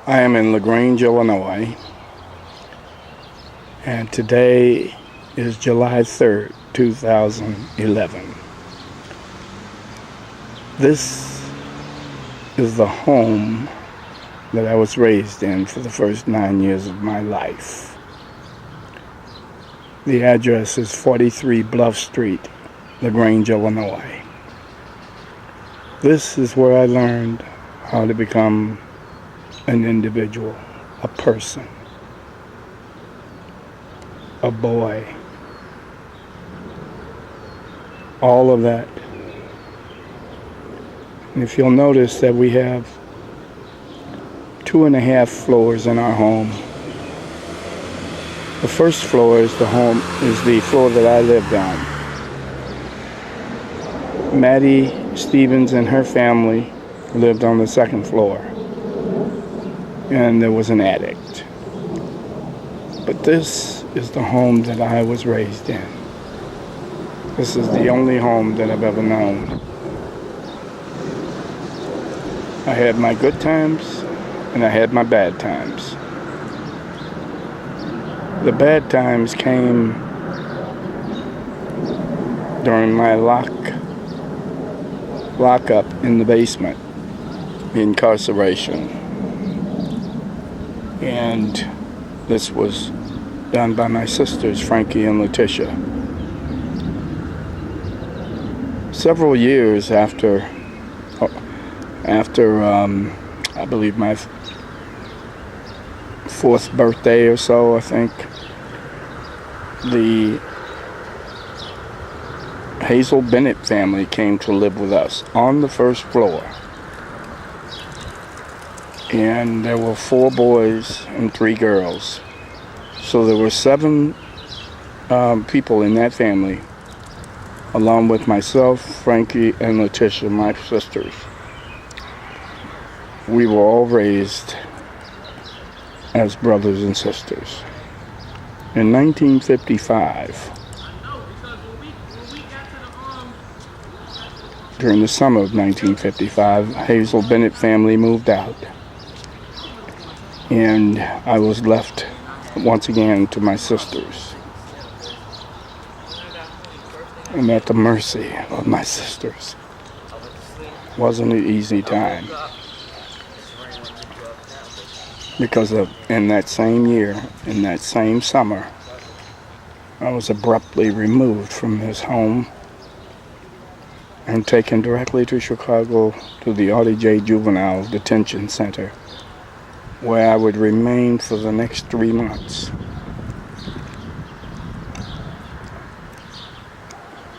I am in Grange, Illinois, and today is July 3rd, 2011. This is the home that I was raised in for the first 9 years of my life. The address is 43 Bluff Street, Grange, Illinois. This is where I learned how to become an individual, a person, a boy, all of that. And if you'll notice that we have 2.5 floors in our home. The first floor is the floor that I lived on. Maddie Stevens and her family lived on the second floor. And there was an attic. But this is the home that I was raised in. This is the only home that I've ever known. I had my good times and I had my bad times. The bad times came during my lockup in the basement, incarceration. And this was done by my sisters, Frankie and Leticia. Several years after I believe my 4th birthday or so, I think, the Hazel Bennett family came to live with us on the first floor. And there were 4 boys and 3 girls. So there were 7 people in that family, along with myself, Frankie, and Leticia, my sisters. We were all raised as brothers and sisters. In 1955, during the summer of 1955, Hazel Bennett family moved out. And I was left once again to my sisters. And at the mercy of my sisters. Wasn't an easy time. Because in that same year, in that same summer, I was abruptly removed from this home and taken directly to Chicago to the RDJ Juvenile Detention Center, where I would remain for the next 3 months,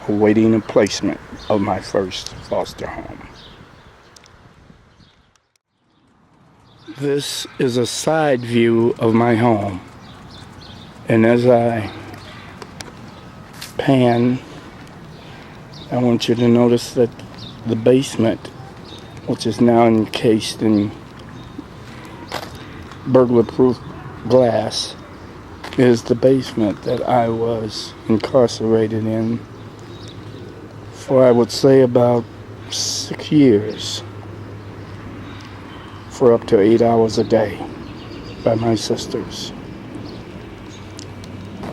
awaiting a placement of my first foster home. This is a side view of my home, and as I pan, I want you to notice that the basement, which is now encased in burglar-proof glass, is the basement that I was incarcerated in for, I would say, about 6 years, for up to 8 hours a day by my sisters.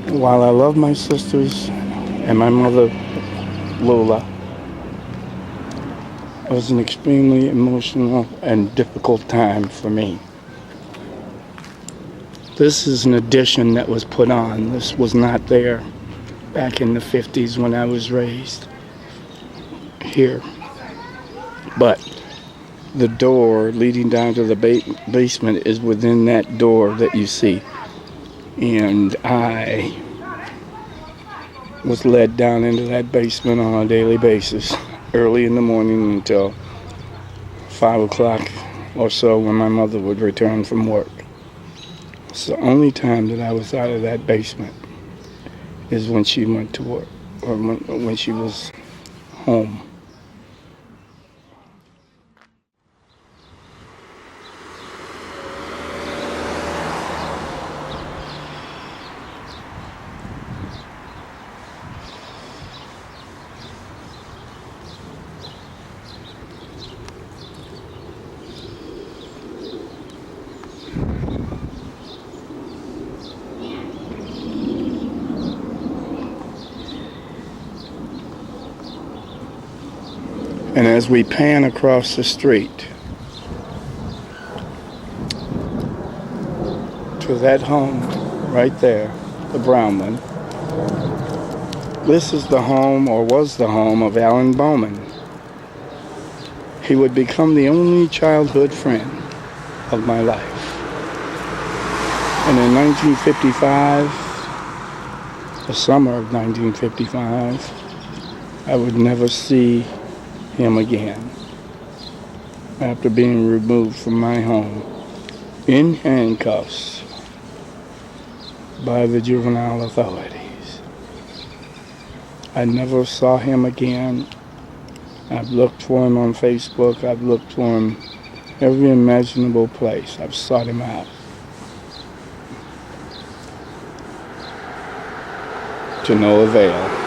While I love my sisters and my mother, Lula, it was an extremely emotional and difficult time for me. This is an addition that was put on. This was not there back in the 50s when I was raised here. But the door leading down to the basement is within that door that you see. And I was led down into that basement on a daily basis, early in the morning until 5 o'clock or so when my mother would return from work. It's the only time that I was out of that basement is when she went to work, or when she was home. And as we pan across the street to that home right there, the brown one, this is the home, or was the home, of Alan Bowman. He would become the only childhood friend of my life. And in 1955, the summer of 1955, I would never see him again after being removed from my home in handcuffs by the juvenile authorities. I never saw him again. I've looked for him on Facebook. I've looked for him every imaginable place. I've sought him out. To no avail.